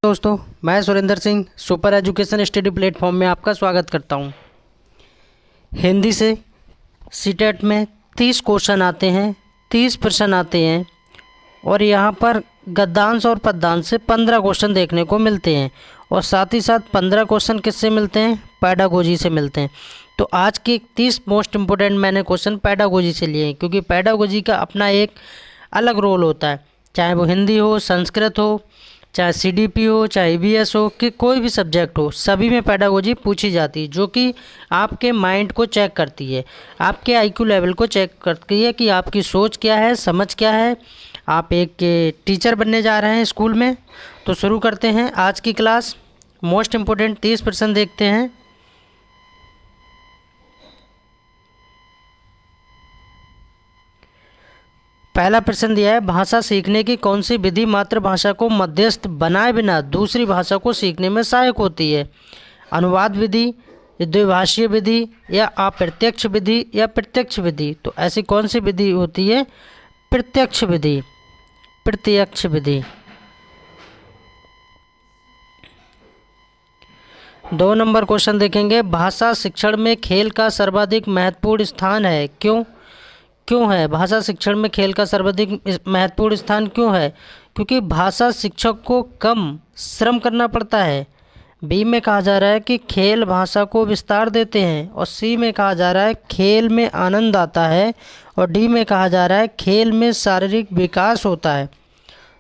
दोस्तों, मैं Surendra Singh super education study platform में आपका स्वागत करता हूं। हिंदी से सीटेट में 30 क्वेश्चन आते हैं, 30 प्रश्न आते हैं और यहां पर गद्यांश और पद्यांश से 15 क्वेश्चन देखने को मिलते हैं और साथ ही साथ 15 क्वेश्चन किससे मिलते हैं? पैडागोजी से मिलते हैं। तो आज के 30 मोस्ट इम्पोर्टेंट मैंने क्वेश्चन पैडागोजी से लिए हैं, क्योंकि पैडागोजी का अपना एक अलग रोल होता है, चाहे वो हिंदी हो, संस्कृत हो, चाहे सीडीपी हो, चाहे ईवीएस हो, कि कोई भी सब्जेक्ट हो, सभी में पैडागोजी पूछी जाती है, जो कि आपके माइंड को चेक करती है, आपके आईक्यू लेवल को चेक करती है कि आपकी सोच क्या है, समझ क्या है। आप एक टीचर बनने जा रहे हैं स्कूल में। तो शुरू करते हैं आज की क्लास। मोस्ट इम्पोर्टेंट 30 प्रश्न देखते हैं। पहला प्रश्न दिया है, भाषा सीखने की कौन सी विधि मातृभाषा को मध्यस्थ बनाए बिना दूसरी भाषा को सीखने में सहायक होती है? अनुवाद विधि, द्विभाषीय विधि, या अप्रत्यक्ष विधि, या प्रत्यक्ष विधि। तो ऐसी कौन सी विधि होती है? प्रत्यक्ष विधि। प्रत्यक्ष विधि। 2 नंबर क्वेश्चन देखेंगे, भाषा शिक्षण में खेल का सर्वाधिक महत्वपूर्ण स्थान है, क्यों? क्यों है भाषा शिक्षण में खेल का सर्वाधिक महत्वपूर्ण स्थान क्यों है? क्योंकि भाषा शिक्षक को कम श्रम करना पड़ता है। बी में कहा जा रहा है कि खेल भाषा को विस्तार देते हैं, और सी में कहा जा रहा है खेल में आनंद आता है, और डी में कहा जा रहा है खेल में शारीरिक विकास होता है।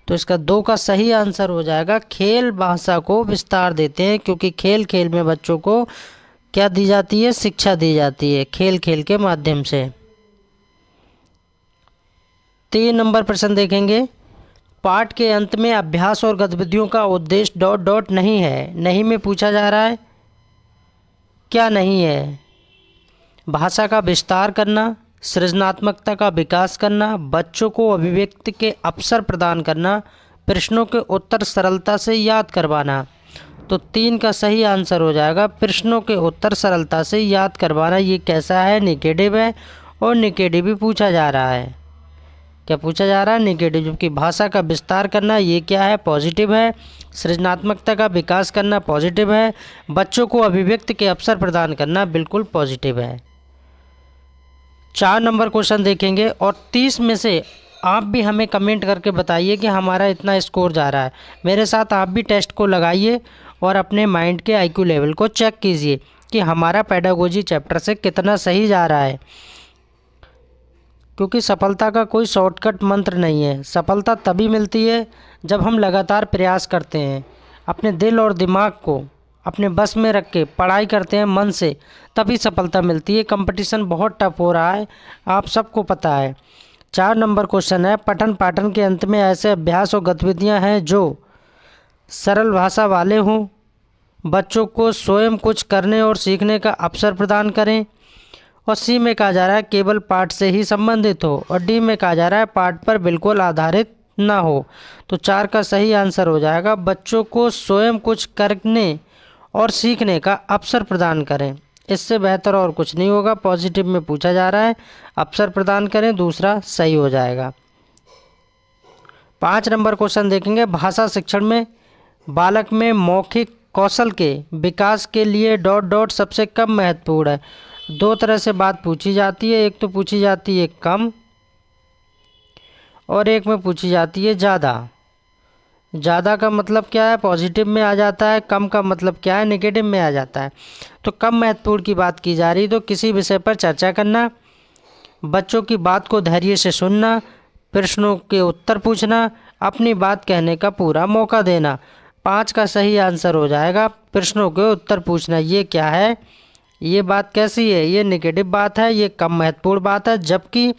तो इसका 2 का सही आंसर हो जाएगा, खेल भाषा को विस्तार देते हैं, क्योंकि खेल खेल में बच्चों को क्या दी जाती है? शिक्षा दी जाती है खेल खेल के माध्यम से। 3 नंबर प्रश्न देखेंगे, पाठ के अंत में अभ्यास और गतिविधियों का उद्देश्य डॉट डॉट नहीं है। नहीं में पूछा जा रहा है, क्या नहीं है? भाषा का विस्तार करना, सृजनात्मकता का विकास करना, बच्चों को अभिव्यक्ति के अवसर प्रदान करना, प्रश्नों के उत्तर सरलता से याद करवाना। तो 3 का सही आंसर हो जाएगा, प्रश्नों के उत्तर सरलता से याद करवाना। ये कैसा है? निगेटिव है, और निगेटिव भी पूछा जा रहा है। क्या पूछा जा रहा है? निगेटिव। जबकि भाषा का विस्तार करना, ये क्या है? पॉजिटिव है। सृजनात्मकता का विकास करना पॉजिटिव है। बच्चों को अभिव्यक्ति के अवसर प्रदान करना बिल्कुल पॉजिटिव है। 4 नंबर क्वेश्चन देखेंगे, और 30 में से आप भी हमें कमेंट करके बताइए कि हमारा इतना स्कोर जा रहा है। मेरे साथ आप भी टेस्ट को लगाइए और अपने माइंड के आईक्यू लेवल को चेक कीजिए कि हमारा पेडागोजी चैप्टर से कितना सही जा रहा है। क्योंकि सफलता का कोई शॉर्टकट मंत्र नहीं है। सफलता तभी मिलती है जब हम लगातार प्रयास करते हैं, अपने दिल और दिमाग को अपने बस में रख के पढ़ाई करते हैं मन से, तभी सफलता मिलती है। कंपटीशन बहुत टफ हो रहा है, आप सबको पता है। 4 नंबर क्वेश्चन है, पठन पाठन के अंत में ऐसे अभ्यास और गतिविधियां हैं जो सरल भाषा वाले हों, बच्चों को स्वयं कुछ करने और सीखने का अवसर प्रदान करें, और सी में कहा जा रहा है केवल पाठ से ही संबंधित हो, और डी में कहा जा रहा है पाठ पर बिल्कुल आधारित ना हो। तो 4 का सही आंसर हो जाएगा, बच्चों को स्वयं कुछ करने और सीखने का अवसर प्रदान करें। इससे बेहतर और कुछ नहीं होगा। पॉजिटिव में पूछा जा रहा है, अवसर प्रदान करें, दूसरा सही हो जाएगा। 5 नंबर क्वेश्चन देखेंगे, भाषा शिक्षण में बालक में मौखिक कौशल के विकास के लिए डॉट डॉट सबसे कम महत्वपूर्ण है। 2 तरह से बात पूछी जाती है, एक तो पूछी जाती है कम, और एक में पूछी जाती है ज़्यादा। ज़्यादा का मतलब क्या है? पॉजिटिव में आ जाता है। कम का मतलब क्या है? नेगेटिव में आ जाता है। तो कम महत्वपूर्ण की बात की जा रही, तो किसी विषय पर चर्चा करना, बच्चों की बात को धैर्य से सुनना, प्रश्नों के उत्तर पूछना, अपनी बात कहने का पूरा मौका देना। 5 का सही आंसर हो जाएगा, प्रश्नों के उत्तर पूछना। ये क्या है? ये बात कैसी है? ये नेगेटिव बात है, ये कम महत्वपूर्ण बात है। जबकि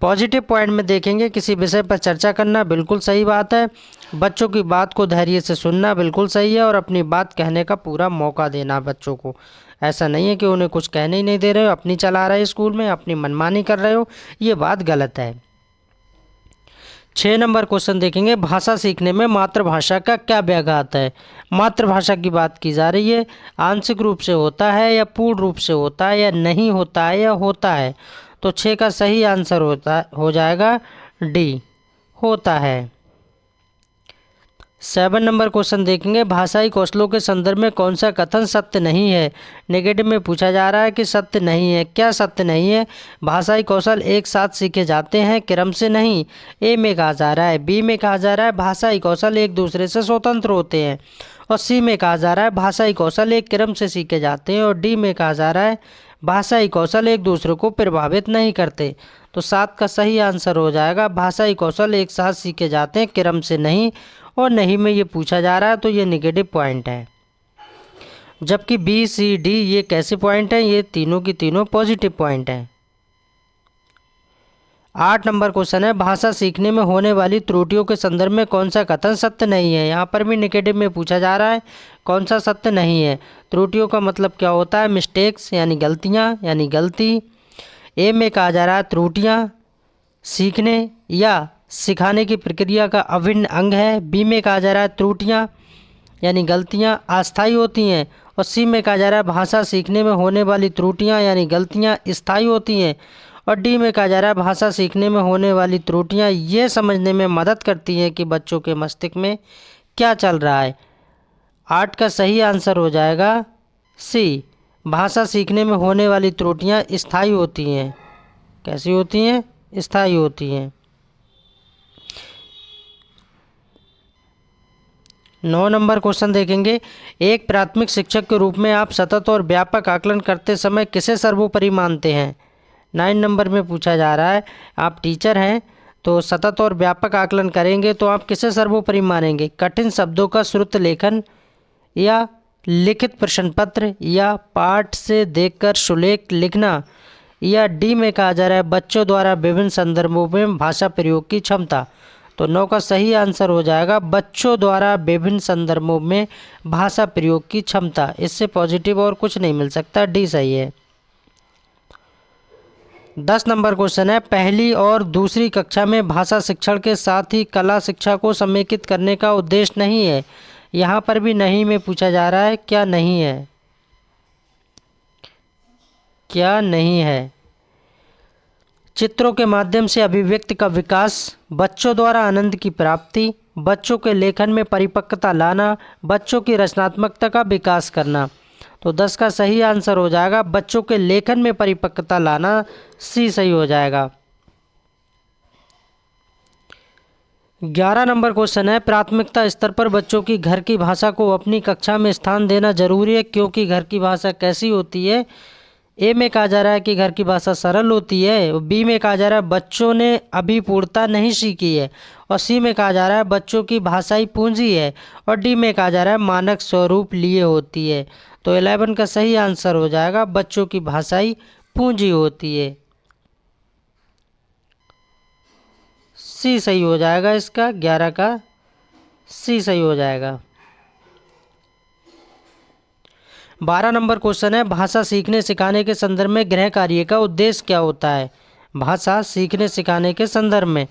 पॉजिटिव पॉइंट में देखेंगे, किसी विषय पर चर्चा करना बिल्कुल सही बात है, बच्चों की बात को धैर्य से सुनना बिल्कुल सही है, और अपनी बात कहने का पूरा मौका देना बच्चों को। ऐसा नहीं है कि उन्हें कुछ कहने ही नहीं दे रहे हो, अपनी चला रहे हो स्कूल में, अपनी मनमानी कर रहे हो, ये बात गलत है। 6 नंबर क्वेश्चन देखेंगे, भाषा सीखने में मातृभाषा का क्या व्याघात है? मातृभाषा की बात की जा रही है, आंशिक रूप से होता है, या पूर्ण रूप से होता है, या नहीं होता है, या होता है। तो 6 का सही आंसर हो जाएगा डी, होता है। 7 नंबर क्वेश्चन देखेंगे, भाषाई कौशलों के संदर्भ में कौन सा कथन सत्य नहीं है। नेगेटिव में पूछा जा रहा है कि सत्य नहीं है। क्या सत्य नहीं है? भाषाई कौशल एक साथ सीखे जाते हैं, क्रम से नहीं। ए में कहा जा रहा है। बी में कहा जा रहा है भाषाई कौशल एक दूसरे से स्वतंत्र होते हैं। और सी में कहा जा रहा है भाषाई कौशल एक क्रम से सीखे जाते हैं। और डी में कहा जा रहा है भाषाई कौशल एक दूसरे को प्रभावित नहीं करते। तो 7 का सही आंसर हो जाएगा भाषाई कौशल एक साथ सीखे जाते हैं, क्रम से नहीं। और नहीं में ये पूछा जा रहा है तो ये नेगेटिव पॉइंट है। जबकि बी सी डी ये कैसे पॉइंट हैं? ये तीनों की तीनों पॉजिटिव पॉइंट हैं। 8 नंबर क्वेश्चन है, भाषा सीखने में होने वाली त्रुटियों के संदर्भ में कौन सा कथन सत्य नहीं है। यहाँ पर भी नेगेटिव में पूछा जा रहा है कौन सा सत्य नहीं है। त्रुटियों का मतलब क्या होता है? मिस्टेक्स यानी गलतियाँ यानी गलती। ए में कहा जा रहा है त्रुटियाँ सीखने या सिखाने की प्रक्रिया का अभिन्न अंग है। बी में कहा जा रहा है त्रुटियाँ यानी गलतियाँ अस्थायी होती हैं। और सी में कहा जा रहा है भाषा सीखने में होने वाली त्रुटियाँ यानी गलतियाँ स्थायी होती हैं। और डी में कहा जा रहा है भाषा सीखने में होने वाली त्रुटियाँ ये समझने में मदद करती हैं कि बच्चों के मस्तिष्क में क्या चल रहा है। 8 का सही आंसर हो जाएगा सी, भाषा सीखने में होने वाली त्रुटियाँ स्थायी होती हैं। कैसी होती हैं? स्थायी होती हैं। 9 नंबर क्वेश्चन देखेंगे, एक प्राथमिक शिक्षक के रूप में आप सतत और व्यापक आकलन करते समय किसे सर्वोपरि मानते हैं। 9 नंबर में पूछा जा रहा है, आप टीचर हैं तो सतत और व्यापक आकलन करेंगे तो आप किसे सर्वोपरि मानेंगे? कठिन शब्दों का श्रुत लेखन या लिखित प्रश्न पत्र या पाठ से देखकर सुलेख लिखना। या डी में कहा जा रहा है बच्चों द्वारा विभिन्न संदर्भों में भाषा प्रयोग की क्षमता। तो 9 का सही आंसर हो जाएगा बच्चों द्वारा विभिन्न संदर्भों में भाषा प्रयोग की क्षमता। इससे पॉजिटिव और कुछ नहीं मिल सकता, डी सही है। 10 नंबर क्वेश्चन है, पहली और दूसरी कक्षा में भाषा शिक्षण के साथ ही कला शिक्षा को समेकित करने का उद्देश्य नहीं है। यहाँ पर भी नहीं में पूछा जा रहा है, क्या नहीं है? क्या नहीं है? चित्रों के माध्यम से अभिव्यक्ति का विकास, बच्चों द्वारा आनंद की प्राप्ति, बच्चों के लेखन में परिपक्वता लाना, बच्चों की रचनात्मकता का विकास करना। तो 10 का सही आंसर हो जाएगा बच्चों के लेखन में परिपक्वता लाना, सी सही हो जाएगा। 11 नंबर क्वेश्चन है, प्राथमिकता स्तर पर बच्चों की घर की भाषा को अपनी कक्षा में स्थान देना जरूरी है क्योंकि घर की भाषा कैसी होती है। ए में कहा जा रहा है कि घर की भाषा सरल होती है। बी में कहा जा रहा है बच्चों ने अभी पूर्णता नहीं सीखी है। और सी में कहा जा रहा है बच्चों की भाषाई पूंजी है। और डी में कहा जा रहा है मानक स्वरूप लिए होती है। तो 11 का सही आंसर हो जाएगा बच्चों की भाषाई पूंजी होती है, सी सही हो जाएगा। इसका 11 का सी सही हो जाएगा। 12 नंबर क्वेश्चन है, भाषा सीखने सिखाने के संदर्भ में गृह कार्य का उद्देश्य क्या होता है। भाषा सीखने सिखाने के संदर्भ में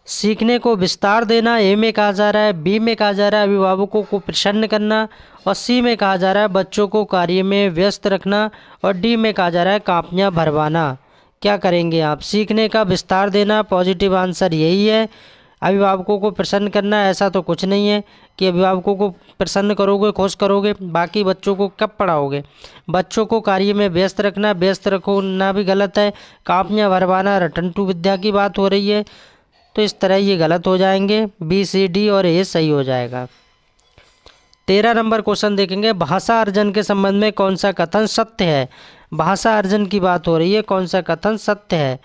सीखने को विस्तार देना, ए में कहा जा रहा है। बी में कहा जा रहा है अभिभावकों को प्रसन्न करना। और सी में कहा जा रहा है बच्चों को कार्य में व्यस्त रखना। और डी में कहा जा रहा है कापियाँ भरवाना। क्या करेंगे आप? सीखने का विस्तार देना, पॉजिटिव आंसर यही है। अभिभावकों को प्रसन्न करना, ऐसा तो कुछ नहीं है कि अभिभावकों को प्रसन्न करोगे खुश करोगे, बाकी बच्चों को कब पढ़ाओगे। बच्चों को कार्य में व्यस्त रखना, व्यस्त रखना भी गलत है। कापियाँ भरवाना रटंटू विद्या की बात हो रही है, तो इस तरह ये गलत हो जाएंगे। बी सी डी और ए सही हो जाएगा। 13 नंबर क्वेश्चन देखेंगे, भाषा अर्जन के संबंध में कौन सा कथन सत्य है। भाषा अर्जन की बात हो रही है, कौन सा कथन सत्य है?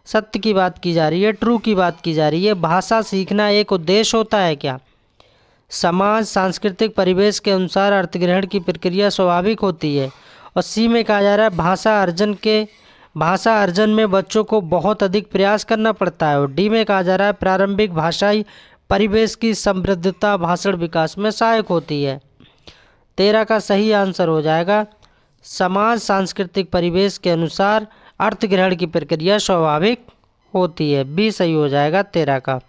सत्य की बात की जा रही है, ट्रू की बात की जा रही है। भाषा सीखना एक उद्देश्य होता है क्या? समाज सांस्कृतिक परिवेश के अनुसार अर्थग्रहण की प्रक्रिया स्वाभाविक होती है। और सी में कहा जा रहा है भाषा अर्जन में बच्चों को बहुत अधिक प्रयास करना पड़ता है। और डी में कहा जा रहा है प्रारंभिक भाषाई परिवेश की समृद्धता भाषण विकास में सहायक होती है। 13 का सही आंसर हो जाएगा समाज सांस्कृतिक परिवेश के अनुसार अर्थग्रहण की प्रक्रिया स्वाभाविक होती है, बी सही हो जाएगा 13 का।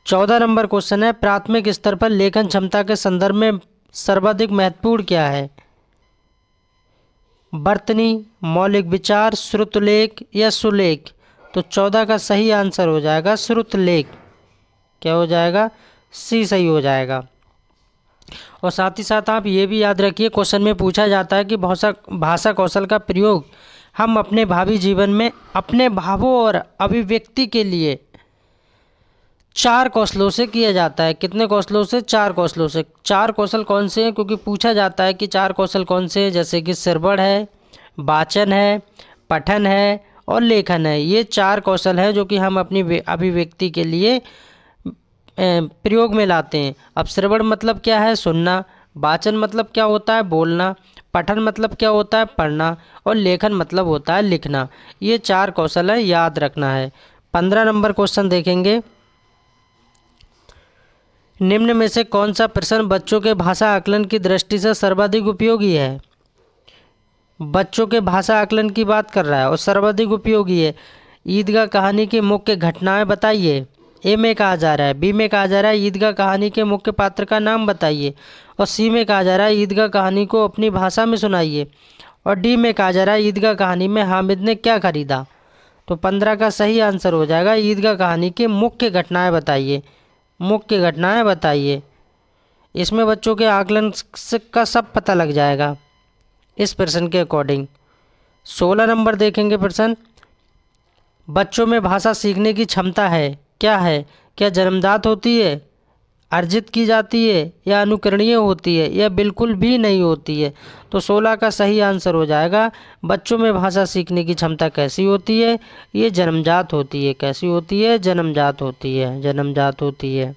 14 नंबर क्वेश्चन है, प्राथमिक स्तर पर लेखन क्षमता के संदर्भ में सर्वाधिक महत्वपूर्ण क्या है। वर्तनी, मौलिक विचार, श्रुतलेख या सुलेख। तो 14 का सही आंसर हो जाएगा श्रुतलेख। क्या हो जाएगा? सी सही हो जाएगा। और साथ ही साथ आप ये भी याद रखिए, क्वेश्चन में पूछा जाता है कि भाषा भाषा कौशल का प्रयोग हम अपने भावी जीवन में अपने भावों और अभिव्यक्ति के लिए 4 कौशलों से किया जाता है। कितने कौशलों से? 4 कौशलों से। 4 कौशल कौन से हैं? क्योंकि पूछा जाता है कि 4 कौशल कौन से हैं, जैसे कि श्रवण है, वाचन है, पठन है और लेखन है। ये 4 कौशल हैं जो कि हम अपनी अभिव्यक्ति के लिए प्रयोग में लाते हैं। अब श्रवण मतलब क्या है? सुनना। वाचन मतलब क्या होता है? बोलना। पठन मतलब क्या होता है? पढ़ना। और लेखन मतलब होता है लिखना। ये 4 कौशल है, याद रखना है। 15 नंबर क्वेश्चन देखेंगे। निम्न में से कौन सा प्रश्न बच्चों के भाषा आकलन की दृष्टि से सर्वाधिक उपयोगी है? बच्चों के भाषा आकलन की बात कर रहा है और सर्वाधिक उपयोगी है। ईदगाह कहानी की मुख्य घटनाएं बताइए। ए में कहा जा रहा है। बी में कहा जा रहा है ईदगाह कहानी के मुख्य पात्र का नाम बताइए। और सी में कहा जा रहा है ईदगाह कहानी को अपनी भाषा में सुनाइए। और डी में कहा जा रहा है ईदगाह कहानी में हामिद ने क्या खरीदा। तो 15 का सही आंसर हो जाएगा ईदगाह कहानी की मुख्य घटनाएं बताइए। मुख्य घटनाएं बताइए। इसमें बच्चों के आकलन का सब पता लग जाएगा इस प्रश्न के अकॉर्डिंग। 16 नंबर देखेंगे प्रश्न। बच्चों में भाषा सीखने की क्षमता है, क्या है? क्या जन्मजात होती है, अर्जित की जाती है, या अनुकरणीय होती है, या बिल्कुल भी नहीं होती है? तो 16 का सही आंसर हो जाएगा बच्चों में भाषा सीखने की क्षमता कैसी होती है? ये जन्मजात होती है। कैसी होती है? जन्मजात होती है। जन्मजात होती है।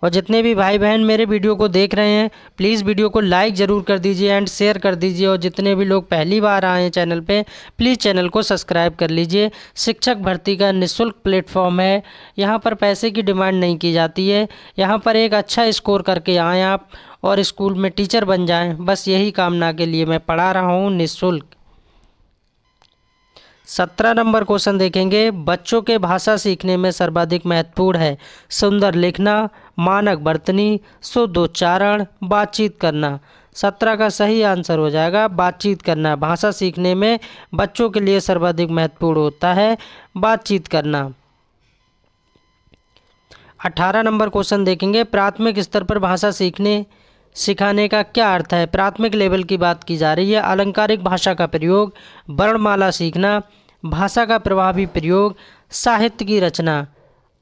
और जितने भी भाई बहन मेरे वीडियो को देख रहे हैं, प्लीज़ वीडियो को लाइक ज़रूर कर दीजिए एंड शेयर कर दीजिए। और जितने भी लोग पहली बार आए हैं चैनल पे, प्लीज़ चैनल को सब्सक्राइब कर लीजिए। शिक्षक भर्ती का निःशुल्क प्लेटफॉर्म है। यहाँ पर पैसे की डिमांड नहीं की जाती है। यहाँ पर एक अच्छा स्कोर करके आएँ आप और स्कूल में टीचर बन जाएँ, बस यही कामना के लिए मैं पढ़ा रहा हूँ निःशुल्क। 17 नंबर क्वेश्चन देखेंगे। बच्चों के भाषा सीखने में सर्वाधिक महत्वपूर्ण है सुंदर लिखना, मानक बर्तनी, शुद्ध उच्चारण, बातचीत करना। 17 का सही आंसर हो जाएगा बातचीत करना। भाषा सीखने में बच्चों के लिए सर्वाधिक महत्वपूर्ण होता है बातचीत करना। 18 नंबर क्वेश्चन देखेंगे। प्राथमिक स्तर पर भाषा सिखाने का क्या अर्थ है? प्राथमिक लेवल की बात की जा रही है। अलंकारिक भाषा का प्रयोग, वर्णमाला सीखना, भाषा का प्रभावी प्रयोग, साहित्य की रचना।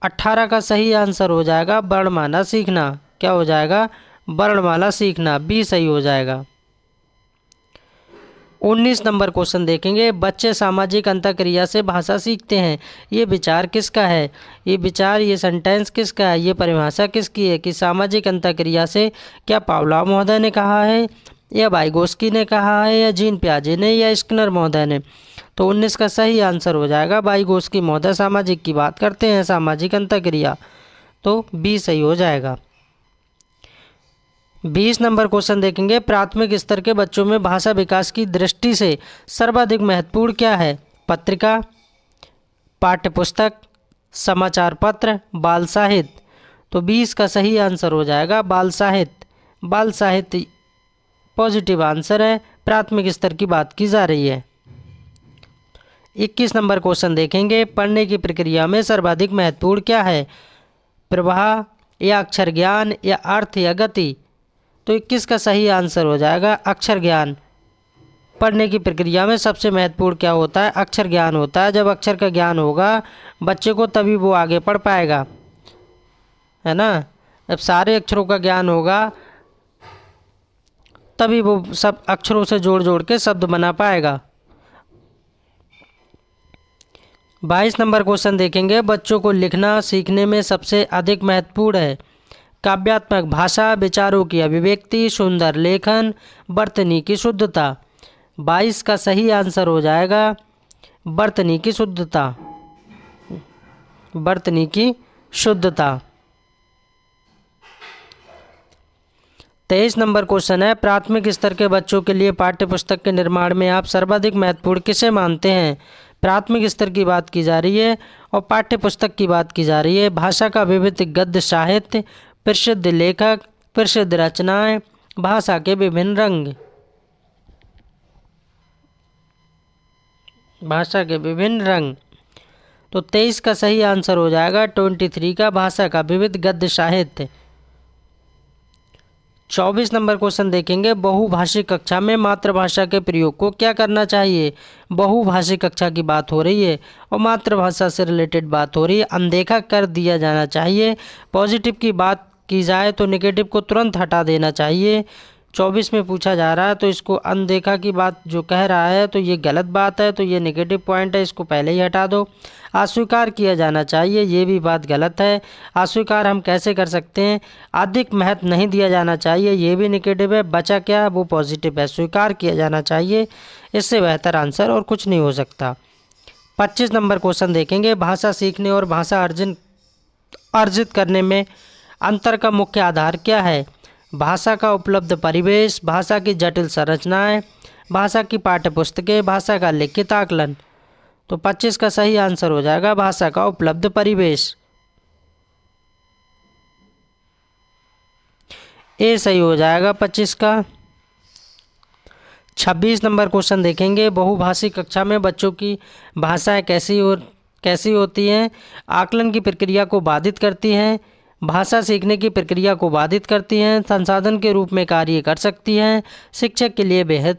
18 का सही आंसर हो जाएगा वर्णमाला सीखना। क्या हो जाएगा? वर्णमाला सीखना। बी सही हो जाएगा। 19 नंबर क्वेश्चन देखेंगे। बच्चे सामाजिक अंतःक्रिया से भाषा सीखते हैं, ये विचार किसका है? ये विचार, ये सेंटेंस किसका है? ये परिभाषा किसकी है कि सामाजिक अंतःक्रिया से? क्या पावलोव महोदय ने कहा है, या वाइगोस्की ने कहा है, या जीन पियाजे ने, या स्किनर महोदय ने? तो 19 का सही आंसर हो जाएगा वाइगोस्की महोदय सामाजिक की बात करते हैं, सामाजिक अंतःक्रिया। तो बी सही हो जाएगा। 20 नंबर क्वेश्चन देखेंगे। प्राथमिक स्तर के बच्चों में भाषा विकास की दृष्टि से सर्वाधिक महत्वपूर्ण क्या है? पत्रिका, पाठ्यपुस्तक, समाचार पत्र, बाल साहित्य। तो 20 का सही आंसर हो जाएगा बाल साहित्य। बाल साहित्य पॉजिटिव आंसर है, प्राथमिक स्तर की बात की जा रही है। 21 नंबर क्वेश्चन देखेंगे। पढ़ने की प्रक्रिया में सर्वाधिक महत्वपूर्ण क्या है? प्रवाह, या अक्षर ज्ञान, या अर्थ, या गति? तो 21 का सही आंसर हो जाएगा अक्षर ज्ञान। पढ़ने की प्रक्रिया में सबसे महत्वपूर्ण क्या होता है? अक्षर ज्ञान होता है। जब अक्षर का ज्ञान होगा बच्चे को तभी वो आगे पढ़ पाएगा, है ना। जब सारे अक्षरों का ज्ञान होगा तभी वो सब अक्षरों से जोड़ जोड़ के शब्द बना पाएगा। 22 नंबर क्वेश्चन देखेंगे। बच्चों को लिखना सीखने में सबसे अधिक महत्वपूर्ण है काव्यात्मक भाषा, विचारों की अभिव्यक्ति, सुंदर लेखन, वर्तनी की शुद्धता। 22 का सही आंसर हो जाएगा वर्तनी की शुद्धता। वर्तनी की शुद्धता। 23 नंबर क्वेश्चन है। प्राथमिक स्तर के बच्चों के लिए पाठ्यपुस्तक के निर्माण में आप सर्वाधिक महत्वपूर्ण किसे मानते हैं? प्राथमिक स्तर की बात की जा रही है और पाठ्यपुस्तक की बात की जा रही है। भाषा का विविध गद्य साहित्य, प्रसिद्ध लेखक, प्रसिद्ध रचनाएं, भाषा के विभिन्न रंग। भाषा के विभिन्न रंग। तो 23 का सही आंसर हो जाएगा 23 का भाषा का विविध गद्य साहित्य। 24 नंबर क्वेश्चन देखेंगे, बहुभाषी कक्षा में मातृभाषा के प्रयोग को क्या करना चाहिए। बहुभाषी कक्षा की बात हो रही है और मातृभाषा से रिलेटेड बात हो रही है, अनदेखा कर दिया जाना चाहिए। पॉजिटिव की बात की जाए तो नेगेटिव को तुरंत हटा देना चाहिए। 24 में पूछा जा रहा है तो इसको अनदेखा की बात जो कह रहा है तो ये गलत बात है, तो ये नेगेटिव पॉइंट है, इसको पहले ही हटा दो। अस्वीकार किया जाना चाहिए, ये भी बात गलत है। अस्वीकार हम कैसे कर सकते हैं। अधिक महत्व नहीं दिया जाना चाहिए, ये भी नेगेटिव है। बचा क्या, वो पॉजिटिव है, स्वीकार किया जाना चाहिए। इससे बेहतर आंसर और कुछ नहीं हो सकता। 25 नंबर क्वेश्चन देखेंगे, भाषा सीखने और भाषा अर्जित करने में अंतर का मुख्य आधार क्या है। भाषा का उपलब्ध परिवेश, भाषा की जटिल संरचनाएं, भाषा की पाठ्यपुस्तकें, भाषा का लिखित आकलन। तो 25 का सही आंसर हो जाएगा भाषा का उपलब्ध परिवेश। ए सही हो जाएगा 25 का। 26 नंबर क्वेश्चन देखेंगे, बहुभाषी कक्षा में बच्चों की भाषाएं कैसी होती हैं। आकलन की प्रक्रिया को बाधित करती हैं, भाषा सीखने की प्रक्रिया को बाधित करती हैं, संसाधन के रूप में कार्य कर सकती हैं, शिक्षक के लिए बेहद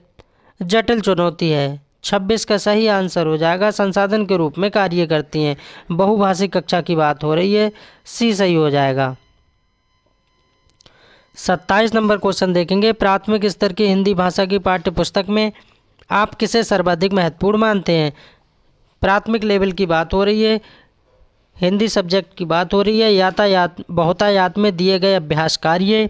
जटिल चुनौती है। 26 का सही आंसर हो जाएगा संसाधन के रूप में कार्य करती हैं। बहुभाषी कक्षा की बात हो रही है, सी सही हो जाएगा। 27 नंबर क्वेश्चन देखेंगे, प्राथमिक स्तर की हिंदी भाषा की पाठ्यपुस्तक में आप किसे सर्वाधिक महत्वपूर्ण मानते हैं। प्राथमिक लेवल की बात हो रही है, हिंदी सब्जेक्ट की बात हो रही है। बहुतायात में दिए गए अभ्यास कार्य,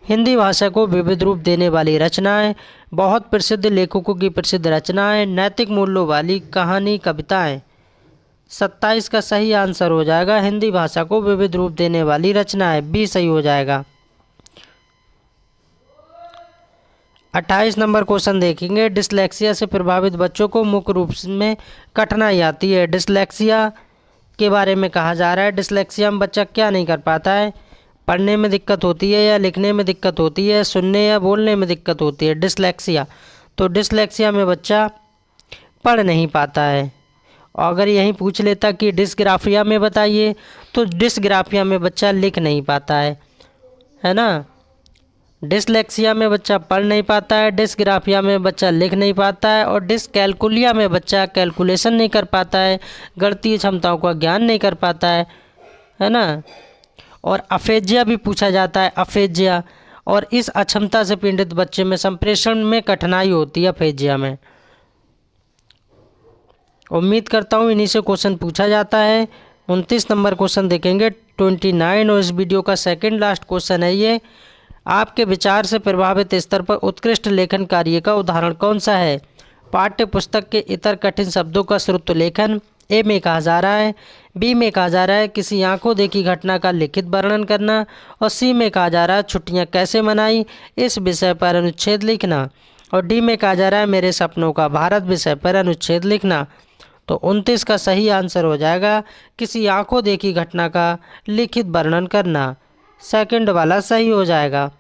हिंदी भाषा को विविध रूप देने वाली रचनाएं, बहुत प्रसिद्ध लेखकों की प्रसिद्ध रचनाएं, नैतिक मूल्यों वाली कहानी कविताएं। 27 का सही आंसर हो जाएगा हिंदी भाषा को विविध रूप देने वाली रचनाएं, बी सही हो जाएगा। 28 नंबर क्वेश्चन देखेंगे, डिसलेक्सिया से प्रभावित बच्चों को मुख्य रूप में कठिनाई आती है। डिसलेक्सिया के बारे में कहा जा रहा है, डिसलेक्सिया में बच्चा क्या नहीं कर पाता है। पढ़ने में दिक्कत होती है या लिखने में दिक्कत होती है, सुनने या बोलने में दिक्कत होती है डिसलेक्सिया। तो डिसलेक्सिया में बच्चा पढ़ नहीं पाता है। और अगर यहीं पूछ लेता कि डिस्ग्राफिया में बताइए, तो डिस्ग्राफिया में बच्चा लिख नहीं पाता है ना। डिसलेक्सिया में बच्चा पढ़ नहीं पाता है, डिस्ग्राफिया में बच्चा लिख नहीं पाता है, और डिसकैलकुलिया में बच्चा कैलकुलेशन नहीं कर पाता है, गणितीय क्षमताओं का ज्ञान नहीं कर पाता है ना। और अफेजिया भी पूछा जाता है, अफेजिया, और इस अक्षमता से पीड़ित बच्चे में संप्रेषण में कठिनाई होती है अफेजिया में। उम्मीद करता हूँ इन्हीं से क्वेश्चन पूछा जाता है। 29 नंबर क्वेश्चन देखेंगे 29, और इस वीडियो का सेकंड लास्ट क्वेश्चन है ये, आपके विचार से प्रभावित स्तर पर उत्कृष्ट लेखन कार्य का उदाहरण कौन सा है। पाठ्य पुस्तक के इतर कठिन शब्दों का श्रुत लेखन ए में कहा जा रहा है, बी में कहा जा रहा है किसी आंखों देखी घटना का लिखित वर्णन करना, और सी में कहा जा रहा है छुट्टियां कैसे मनाई इस विषय पर अनुच्छेद लिखना, और डी में कहा जा रहा है मेरे सपनों का भारत विषय पर अनुच्छेद लिखना। तो 29 का सही आंसर हो जाएगा किसी आंखों देखी घटना का लिखित वर्णन करना, सेकंड वाला सही हो जाएगा।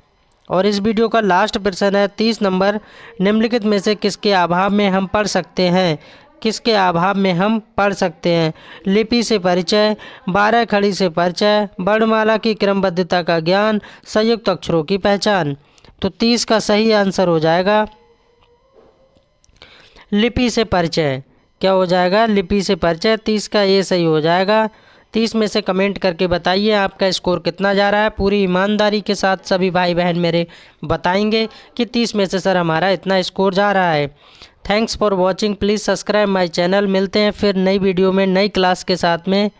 और इस वीडियो का लास्ट प्रश्न है 30 नंबर, निम्नलिखित में से किसके अभाव में हम पढ़ सकते हैं। किसके अभाव में हम पढ़ सकते हैं। लिपि से परिचय, 12 खड़ी से परिचय, वर्णमाला की क्रमबद्धता का ज्ञान, संयुक्त अक्षरों की पहचान। तो 30 का सही आंसर हो जाएगा लिपि से परिचय। क्या हो जाएगा, लिपि से परिचय। 30 का ये सही हो जाएगा। 30 में से कमेंट करके बताइए आपका स्कोर कितना जा रहा है। पूरी ईमानदारी के साथ सभी भाई बहन मेरे बताएंगे कि 30 में से सर हमारा इतना स्कोर जा रहा है। Thanks for watching, please subscribe my channel. मिलते हैं फिर नई वीडियो में नई क्लास के साथ में।